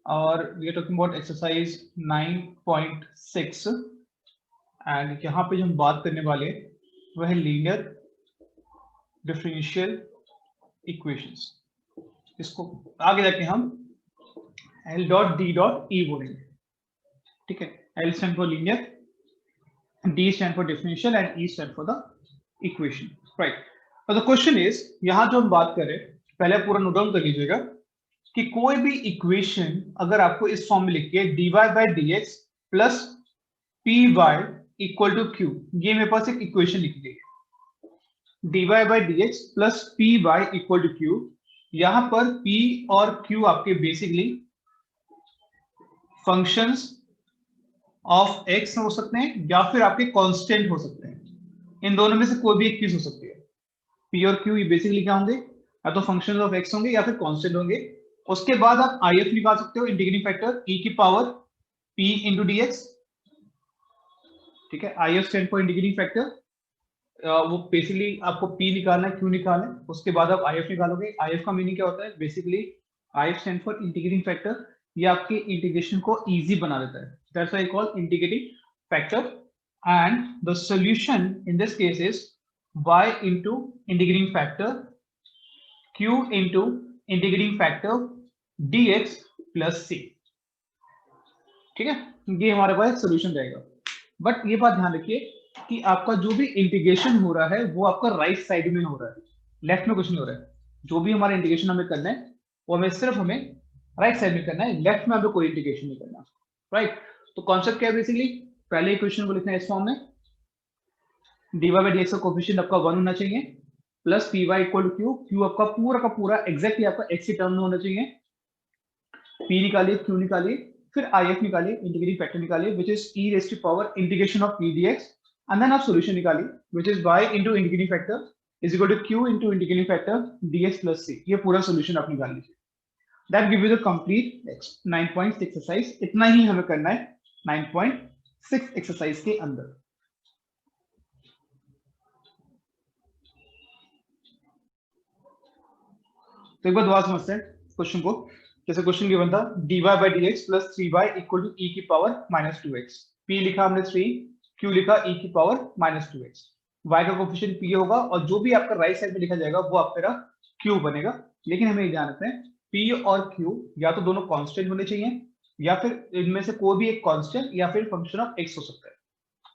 और we are talking about exercise 9.6 and यहाँ पे जो हम बात करने वाले वह है लीनियर डिफरेंशियल इक्वेशंस। इसको आगे जाके हम L dot D dot E बोलेंगे, ठीक है। L stand for linear, D stand for differential and E stand for the equation, right. The question is, यहाँ जो हम बात करें पहले पूरा नोट डाउन कर लीजिएगा कि कोई भी इक्वेशन अगर आपको इस फॉर्म में लिखी है dy by D X plus P Y equal to Q, ये मेरे पास एक इक्वेशन लिखी गई है dy by D X plus P Y equal to Q. यहां पर p और q आपके बेसिकली फंक्शंस ऑफ x हो सकते हैं या फिर आपके कांस्टेंट हो सकते हैं। इन दोनों में से कोई भी एक चीज हो सकती है। p और q ये बेसिकली क्या होंगे, या तो फंक्शंस ऑफ x होंगे या फिर कांस्टेंट होंगे। उसके बाद आप if निकाल सकते हो, इंटीग्रेटिंग फैक्टर e की power p into d x, ठीक है। if stand for integrating factor, वो बेसिकली आपको p निकालना है, q निकालना है, उसके बाद आप if निकालोगे। if का मीनिंग क्या होता है, basically if stand for integrating factor, ये आपके इंटीग्रेशन को इजी बना देता है, that's why called integrating factor. And the solution in this case is y into integrating factor q into integrating factor dx plus c, ठीक है। ये हमारे पास सोल्यूशन रहेगा। बट ये बात ध्यान रखिए कि आपका जो भी इंटीग्रेशन हो रहा है वो आपका राइट साइड में हो रहा है, लेफ्ट में कुछ नहीं हो रहा है। जो भी हमारा इंटीग्रेशन हमें करना है वो हमें राइट साइड में करना है, लेफ्ट में हमें कोई इंटीग्रेशन नहीं करना, राइट। तो कॉन्सेप्ट क्या है, बेसिकली पहले इक्वेशन को लिखना है इस फॉर्म में, dy बाई dx का कोफिशिएंट आपका 1 होना चाहिए plus P Y equal to Q, Q आपका पूरा का पूरा एग्जैक्टली आपका x की टर्म में होना चाहिए। p निकालिए, q निकालिए, फिर if निकालिए, इंटीग्रेटिंग फैक्टर निकालिए which is e raise to power integration of p dx, and then आप सॉल्यूशन निकालिए which is y into integrating factor is equal to q into integrating factor dx plus c। ये पूरा solution आप निकाल लीजिए। That give you the complete 9.6 exercise. इतना ही हमें करना है 9.6 एक्सरसाइज के अंदर। तो एक बार दोबारा समझते हैं क्वेश्चन को। जैसे क्वेश्चन गिवन था dy by D X plus 3y equal to e की पावर माइनस 2x, p लिखा हमने 3, q लिखा e की पावर माइनस 2x, y का कोफिशिएंट p होगा और जो भी आपका राइट साइड में लिखा जाएगा वो आपका q बनेगा। लेकिन हमें ध्यान रखना है p और q या तो दोनों कांस्टेंट होने चाहिए या फिर इनमें से कोई भी एक कांस्टेंट या फिर फंक्शन ऑफ x हो सकता है,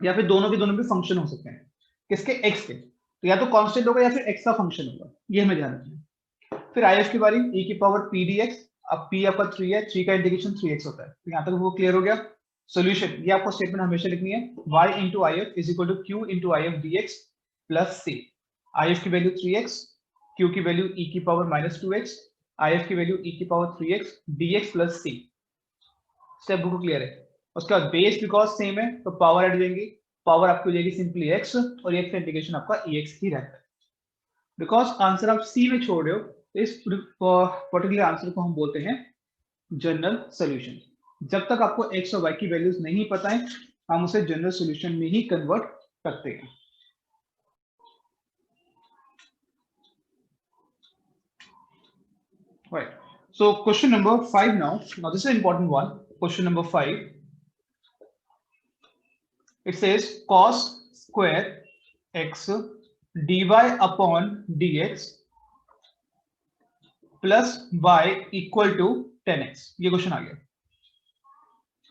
या फिर दोनों के दोनों भी फंक्शन हो सकते हैं। किसके, x के। तो या तो कांस्टेंट होगा या फिर x का फंक्शन होगा, ये हमें ध्यान रखना है। फिर if की बारी, e की पावर p dx, अब p आपका 3 है, 3 का इंटीग्रेशन 3x होता है। तो यहाँ तक वो क्लियर हो गया। सॉल्यूशन, ये आपको स्टेटमेंट हमेशा लिखनी है, y into if is equal to q into if dx plus c। if की वैल्यू 3x, q की वैल्यू e की पावर माइनस 2x, if की वैल्यू e की power 3x dx plus c। Step book clear है। उसके बाद base because same है तो पावर ऐड देंगे, पावर आपकी हो जाएगी सिंपली x और x का इंटीग्रेशन आपका ex ही रहता है। बिकॉज आंसर आप सी में छोड़ रहे हो, इस पर्टिकुलर आंसर को हम बोलते हैं जनरल सॉल्यूशन। जब तक आपको x और y की वैल्यूज नहीं पता है हम उसे जनरल सॉल्यूशन में ही कन्वर्ट करते हैं। Right. So question number 5 now. Now this is an important one. Question number 5. It says cos square x dy upon dx plus y equal to 10x। ये क्वेश्चन आ गया,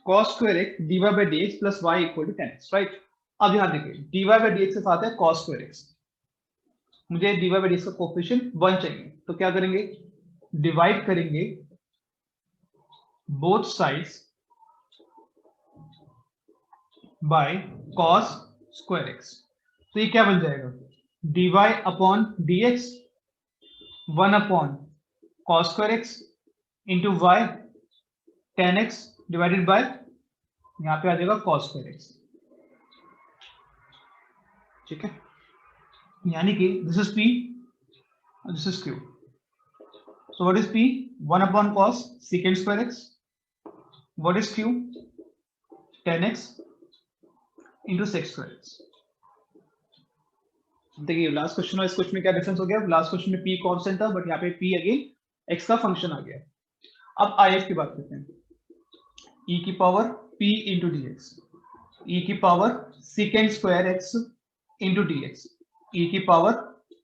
cos square x dy by dx plus y equal to 10x, right. अब यहां देखिए dy by dx के साथ है cos square x, मुझे dy बाई dx का कोफिशिएंट 1 चाहिए, तो क्या करेंगे, डिवाइड करेंगे both sides by cos square x। तो ये क्या बन जाएगा, dy upon dx 1 upon cos square x into y 10x divided by, यहां पे आ जाएगा cos स्क्वायर x, ठीक है। यानी कि दिस इज p और this is q। So what is p, 1 upon cos secant square x, what is q, 10x into sec square x। देखिए last question और इस क्वेश्चन में क्या डिफरेंस हो गया, लास्ट क्वेश्चन में p कांस्टेंट था बट यहाँ पे p अगेन x का फंक्शन आ गया। अब if की बात करते हैं। ई की power p into d x, e की power second square x into d x, e की पावर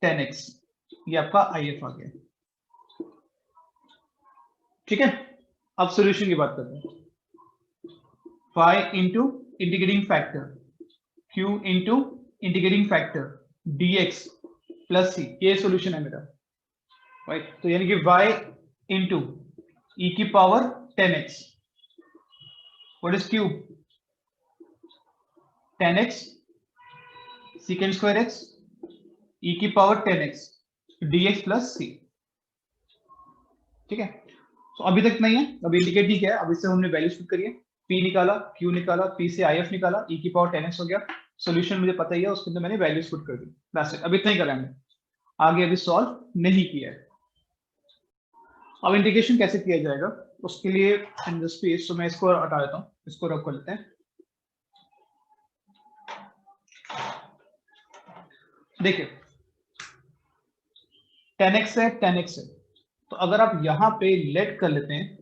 10x, ये आपका IF आ गया। ठीक है, अब सॉल्यूशन की बात करते हैं। Phi into integrating factor q into integrating factor dx plus c, ये सॉल्यूशन है मेरा, राइट। तो यानी कि y इंटू ई की power 10x, what is cube, 10x secant square x e की power 10x dx plus c। ठीक है, तो अभी तक नहीं है, अभी इंडिकेट नहीं किया है, अब इससे हमने वैल्यूज पुट करिए, p निकाला, q निकाला, p से if निकाला, e की पावर 10x हो गया, सॉल्यूशन मुझे पता ही है, उसके अंदर मैंने वैल्यूज पुट कर दी, बस अब इतना ही करा हमने, आगे अभी सॉल्व नहीं किया है। अब इंटीग्रेशन कैसे किया जाएगा, उसके लिए इन द स्पेस, तो मैं इसको हटा देता हूँ, इसको रब कर लेते हैं। देखिए 10x है, 10x है, तो अगर आप यहां पे लेट कर लेते हैं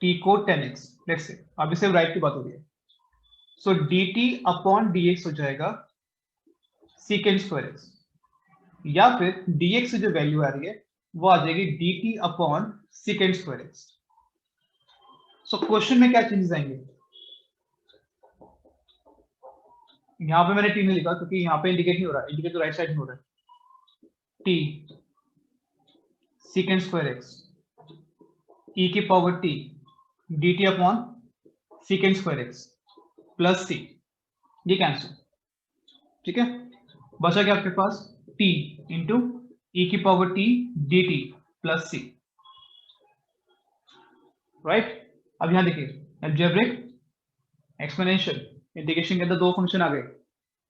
t को 10x, लेट्स से, अब इसे राइट की बात हो रही है, सो dt अपॉन dx हो जाएगा सेकेंड स्क्वायर एक्स, या फिर dx से जो वैल्यू आ रही है वो आ जाएगी dt upon second square x. So question में क्या चेंजेस आएंगे, यहां पे मैंने t नहीं लिखा क्योंकि यहां पे इंडिकेट नहीं हो रहा, इंडिकेट तो राइट साइड में हो रहा है, t second square x e की power t dt upon second square x plus c, ये कैंसिल। ठीक है, बचा क्या आपके पास, t इंटू ई की power t dt plus c, right. अब यहां देखिए अलजेब्रिक, एक्सपोनेंशियल, इंटीग्रेशन के अंदर दो फंक्शन आ गए,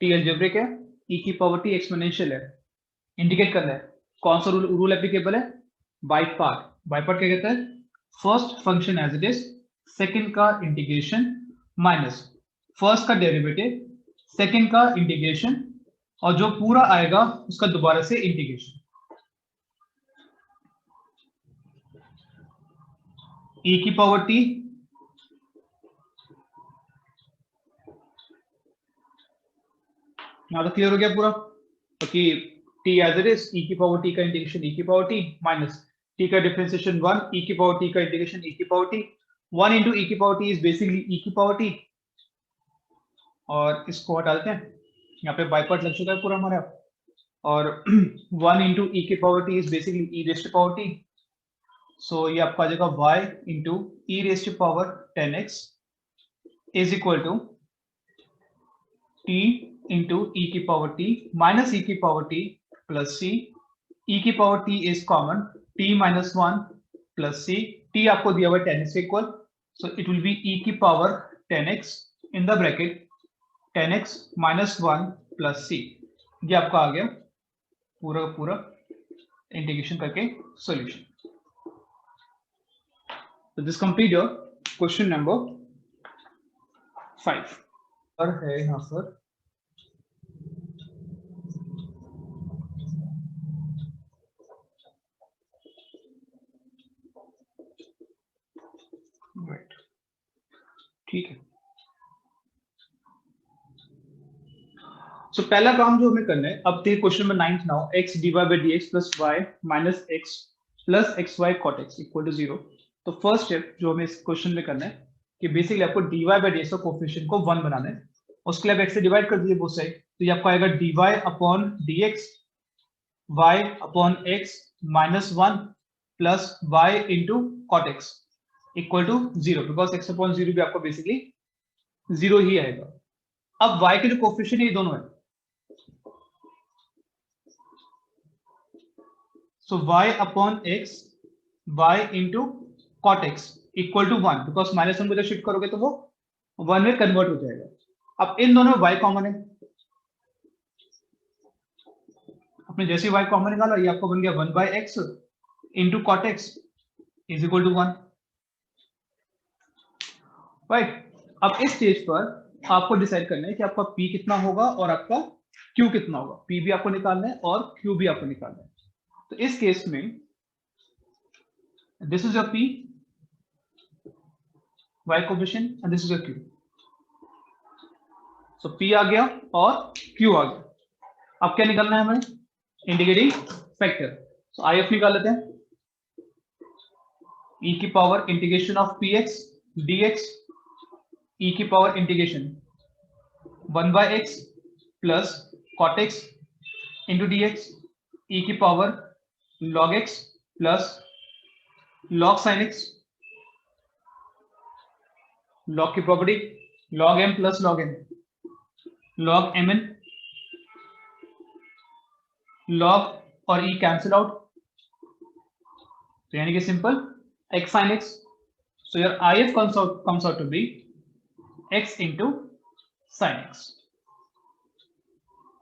t अलजेब्रिक है, e की पावर t एक्सपोनेंशियल है, इंडिकेट करना है कौन सा रूल एप्लीकेबल है, बाय पार्ट। बाय पार्ट क्या कहता है, first function as it is, second का इंटीग्रेशन माइनस फर्स्ट का डेरिवेटिव, सेकंड का इंटीग्रेशन, और जो पूरा आएगा उसका दोबारा से इंटीग्रेशन। e की पावर t यहां तक क्लियर हो गया पूरा, क्योंकि t as it is, e की पावर t का इंटीग्रेशन e की पावर t माइनस t का डिफरेंशिएशन 1, e की पावर t का इंटीग्रेशन e की पावर t, 1 इंटू e की power t is basically e की पावर t, और इसको हटा देते हैं, यहाँ पे बाय पार्ट लग चुका है पूरा हमारा, और 1 इंटू ई की power t is basically e raised power t, so ये आपका आ जाएगा y into e raised power 10x is equal to t into e की पावर t माइनस ई की power t plus c, e की power t is common, t minus 1 plus c, t आपको दिया हुआ है 10x equal, so it will be e की power 10x in the bracket 10x minus 1 plus c, ये आपका आ गया पूरा पूरा इंटीग्रेशन करके solution. So this complete your question number 5 और है यहाँ पर राइट, ठीक है। सो पहला काम जो हमें करना है, अब देखिए question number 9 now, x divide by dx plus y minus x plus xy cot x equal to 0। तो फर्स्ट स्टेप जो हमें इस क्वेश्चन में करना है कि बेसिकली आपको dy बाय dx का कोफिशिएंट को 1 बनाना है, उसके लिए आप x से डिवाइड कर दीजिए बोथ साइड, तो ये आपको आएगा dy upon dx y upon x minus 1 plus y into cot x equal to 0, because x upon 0 भी आपको बेसिकली 0 ही आएगा। अब y के जो कोफिशिएंट ये दोनों है, so y upon x y into cot x equal to 1, because minus 1 को जब शिफ्ट करोगे तो वो 1 में कन्वर्ट हो जाएगा। अब इन दोनों में y कॉमन है, अपने जैसे y कॉमन निकाला, ये आपको बन गया 1 by x into cot x is equal to 1, right. अब इस स्टेज पर आपको डिसाइड करना है कि आपका p कितना होगा और आपका q कितना होगा, p भी आपको निकालना है और q भी आपको निकालना है। तो इस केस में this is your p y coefficient and this is your q. So p आ गया और q आ गया. अब क्या निकालना है हमें? Integrating factor. सो if निकाल लेते हैं. e की power integration of px dx, e की power integration 1/x plus cot x into dx, e की power log x plus log sin x, log की property log m plus log n, log mn, log और e cancel out, तो यानी कि simple x sin x. So your if comes out to be x into sin x.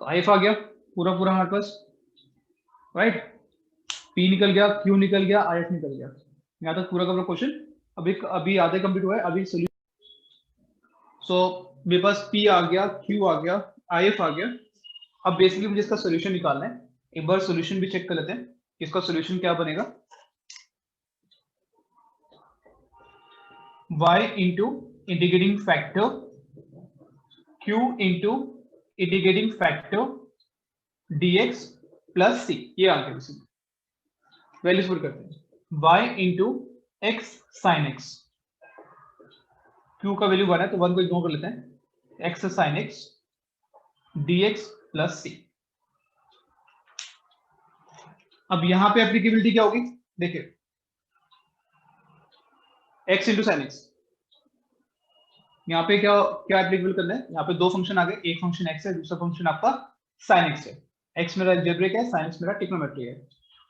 तो if आ गया पूरा पूरा हमारे पास, राइट. p निकल गया, q निकल गया, if निकल गया. यहाँ तक पूरा का पूरा क्वेश्चन अभी आधे कंप्लीट हुआ है. अभी सोल्यूशन. सो मेरे पास p आ गया, q आ गया, if आ गया. अब बेसिकली मुझे इसका सोल्यूशन निकालना है. एक बार सोल्यूशन भी चेक कर लेते हैं. इसका सोल्यूशन क्या बनेगा? y into integrating factor q into integrating factor dx plus c. ये आ गया. वैल्यूज पुट करते हैं. y into x sin x, q का वैल्यू 1 है तो 1 को इग्नोर कर लेते हैं. x sin x dx plus c. अब यहां पे एप्लीकेबिलिटी क्या होगी? देखिए x इंटू साइन एक्स, यहाँ पे क्या क्या एप्लीकेबल करना है? यहाँ पे दो फंक्शन आ गए. एक फंक्शन x है, दूसरा फंक्शन आपका sin x है. x मेरा अलजेब्रिक है, sin x मेरा ट्रिग्नोमेट्री है.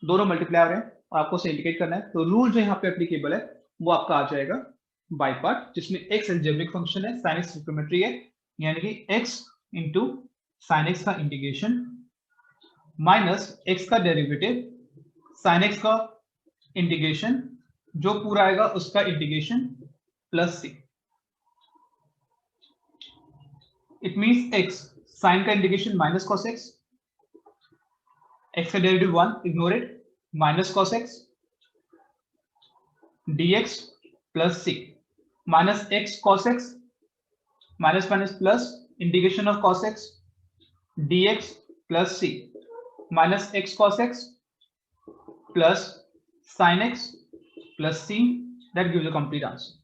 दोनों मल्टीप्लाई हो रहे हैं और आपको से इंडिकेट करना है. तो रूल जो यहाँ पे एप्लीकेबल है वो आपका आ जाएगा बाय पार्ट, जिसमें x अलजेब्रिक फंक्शन है, sin x ट्रिग्नोमेट्री है, यानी कि x इंटू sin x का इंटीग्रेशन माइनस x का डेरिवेटिव sin x का इंटीग्रेशन, जो पूरा आएगा उसका integration plus c. It means x sin का integration minus cos x, x का derivative 1 ignore it, minus cos x dx plus c, minus x cos x minus minus plus integration of cos x dx plus c, minus x cos x plus sin x plus c. That gives a complete answer.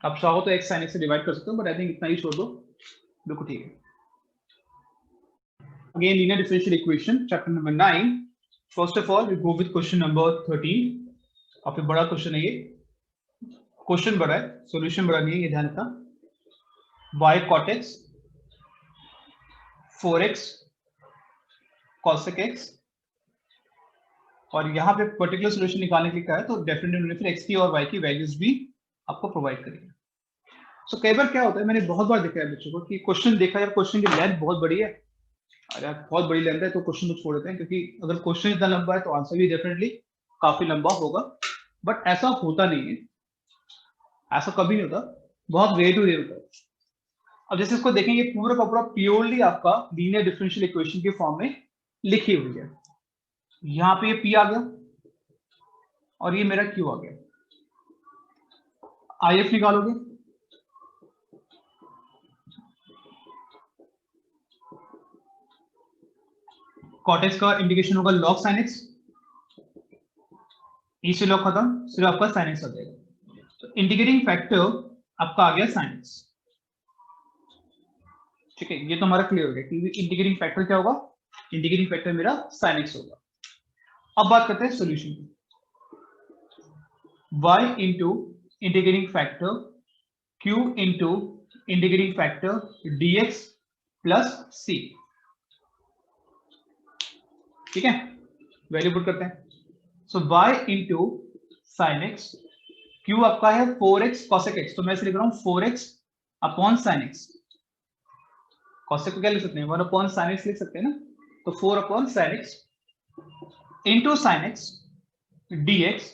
आप चाहो तो x sin x से divide कर सकते हो, but I think इतना ही छोड़ दो. बिल्कुल ठीक है. Again, linear differential equation, chapter number 9. First of all, we go with question number 13. काफी बड़ा क्वेश्चन है ये. क्वेश्चन बड़ा है, सॉल्यूशन बड़ा नहीं है, ये ध्यान रखना. y cot x 4x cosec x, और यहाँ पे पर्टिकुलर सॉल्यूशन निकालने के लिए कहा है, तो डेफिनेटली फिर x की और y की वैल्यूज भी आपको प्रोवाइड करेंगे. सो कई बार क्या होता है, मैंने बहुत बार देखा है बच्चों को कि क्वेश्चन देखा यार, क्वेश्चन की लेंथ बहुत बड़ी है, अगर बहुत बड़ी लेंथ है तो क्वेश्चन को छोड़ देते हैं, क्योंकि अगर क्वेश्चन इतना लंबा है तो आंसर भी डेफिनेटली काफी लंबा होगा. बट ऐसा होता नहीं है, ऐसा कभी नहीं होता, बहुत रेयर टू रेयर होता है. अब जैसे इसको देखेंगे, पूरा का पूरा प्योरली आपका लीनियर डिफरेंशियल इक्वेशन के फॉर्म में लिखी हुई है. यहाँ पे ये p आ गया और ये मेरा q आ गया. if निकालोगे, cot x का इंटीग्रेशन होगा log sin x, e से log खत्म, सिर्फ आपका sin x आ जाएगा. तो इंटीग्रेटिंग फैक्टर आपका आ गया sin x. ठीक है, ये तो हमारा क्लियर हो गया कि इंटीग्रेटिंग फैक्टर क्या होगा? इंटीग्रेटिंग फैक्टर मेरा sin x होगा. अब बात करते हैं सॉल्यूशन की. y into integrating factor q into integrating factor dx plus c. ठीक है, वैल्यू पुट करते हैं. सो y into sine x, q आपका है 4x cosec x, तो मैं इसे लिख रहा हूं 4x upon sin x. cosec को क्या लिख सकते हैं? 1 अपॉन sin x लिख सकते हैं ना, तो 4 upon sin x into sin x dx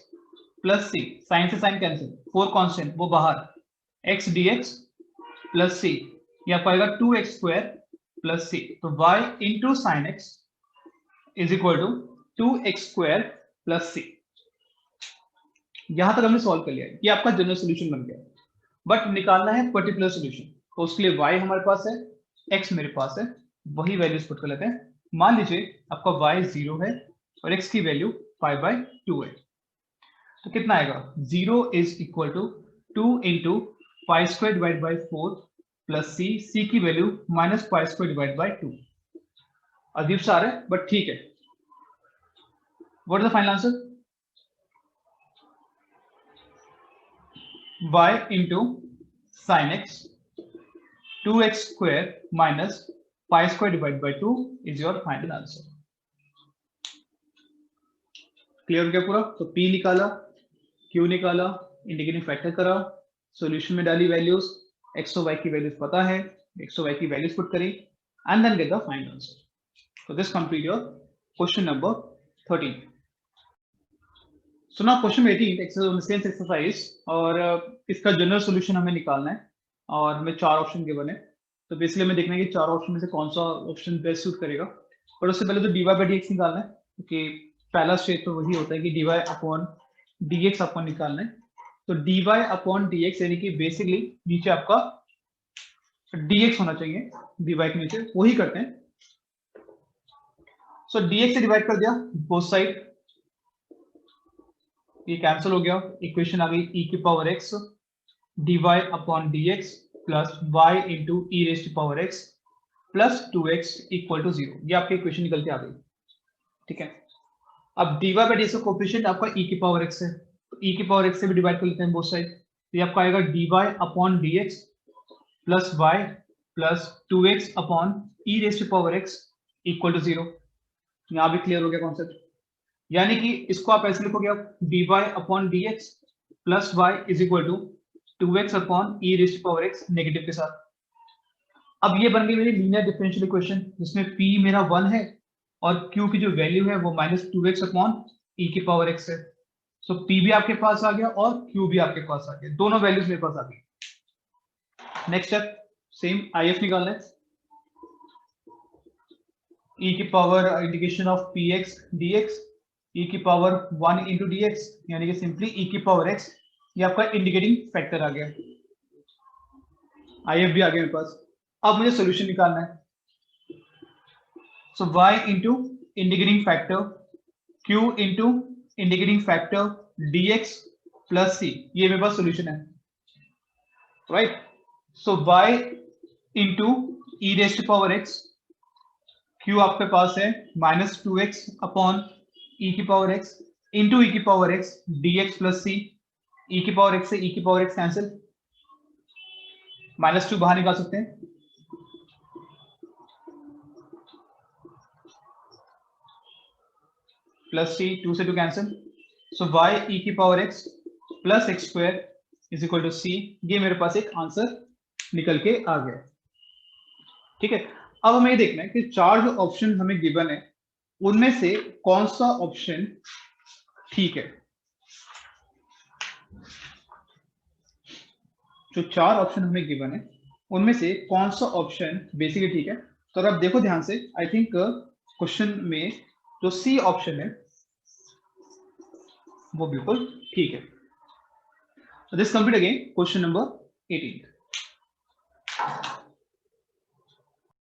plus c. sin से sin कैंसिल, 4 कांस्टेंट वो बाहर, x dx प्लस c, ये आपको आएगा 2x स्क्वायर प्लस c. तो y इंटू sin x is equal to 2x square plus c. यहां तक हमने सॉल्व कर लिया है, ये आपका जनरल सोल्यूशन बन गया। बट निकालना है पर्टिकुलर सोल्यूशन, तो उसके लिए y हमारे पास है, x मेरे पास है, वही वैल्यूज पुट कर लेते हैं। मान लीजिए आपका y 0 है और x की वैल्यू 5/2 है, तो कितना आएगा? 0 is equal to 2 into pi square divide by 4 plus c की value minus pi square divide by 2। अजीब सा आ रहा है बट ठीक है। What is the final answer? y into sin x 2x square minus pi square divided by 2 is your final answer. Clear हो गया पूरा? तो p निकाला, q निकाला, इंडिकेटिंग फैक्टर करा, सॉल्यूशन में डाली वैल्यूज, x और y की वैल्यूज पता है, x और y की वैल्यूज पुट करी and then get the final answer. So this complete your question number 13. So now question 18 exercise exercise और इसका जनरल सॉल्यूशन हमें निकालना है और हमें 4 ऑप्शन गिवन है. तो बेसिकली हमें देखना है कि 4 ऑप्शन में से कौन सा ऑप्शन बेस्ट सूट करेगा. पर उससे पहले तो dy by dx निकालना है, क्योंकि पहला स्टेप तो वही होता है कि dy अपॉन dx आपको निकालना है. तो dy अपॉन dx यानी कि बेसिकली नीचे आपका dx होना चाहिए, dy के नीचे, वही करते हैं. सो dx से डिवाइड कर दिया बोथ साइड, ये कैंसिल हो गया, इक्वेशन आ गई e की power x dy upon dx plus y into e raise to power x plus 2x equal to 0. ये आपकी इक्वेशन निकल के आ गई. ठीक है, अब dy बाई dx का कोफिशिएंट आपका e की पावर x है, तो e की पावर x से भी डिवाइड कर लेते हैं बोथ साइड. तो ये आपका आएगा dy upon dx plus y plus 2x upon e raise to power x equal to 0. यहाँ भी क्लियर हो गया कॉन्सेप्ट. यानी कि इसको आप ऐसे लिखोगे, आप dy upon dx plus y is equal to 2x upon e raise to power x negative के साथ. अब ये बन गई मेरी लीनियर डिफरेंशियल इक्वेशन, जिसमें p मेरा 1 है और q की जो वैल्यू है वो माइनस 2x अपॉन ई की पावर x है. सो p भी आपके पास आ गया और q भी आपके पास आ गया, दोनों वैल्यूज मेरे पास आ गई. नेक्स्ट स्टेप सेम if निकालना है. e की power integration of px dx e की पावर 1 इंटू dx यानी कि सिंपली e की पावर x. ये आपका इंडिकेटिंग फैक्टर आ गया, if भी आ गया मेरे पास. अब मुझे सॉल्यूशन निकालना है. So y into indicating factor q into indicating factor dx plus c, ये मेरे पास सॉल्यूशन है, right. So y into e raise to power x, q आपके पास है माइनस 2x अपॉन e की पावर x इंटू ई की power x dx plus c. e की पावर x से e की पावर x कैंसिल, माइनस 2 बाहर निकाल सकते हैं, प्लस c 2 से 2 कैंसिल. सो y e की power x plus x square is equal to c. ये मेरे पास एक आंसर निकल के आ गया. ठीक है, अब हमें ये देखना है कि 4 जो ऑप्शन हमें गिवन है उनमें से कौन सा ऑप्शन ठीक है. जो 4 ऑप्शन हमें गिवन है उनमें से कौन सा ऑप्शन बेसिकली ठीक है. तो अगर आप देखो ध्यान से, आई थिंक क्वेश्चन में जो सी ऑप्शन है वो बिल्कुल ठीक है. This complete again question number 18.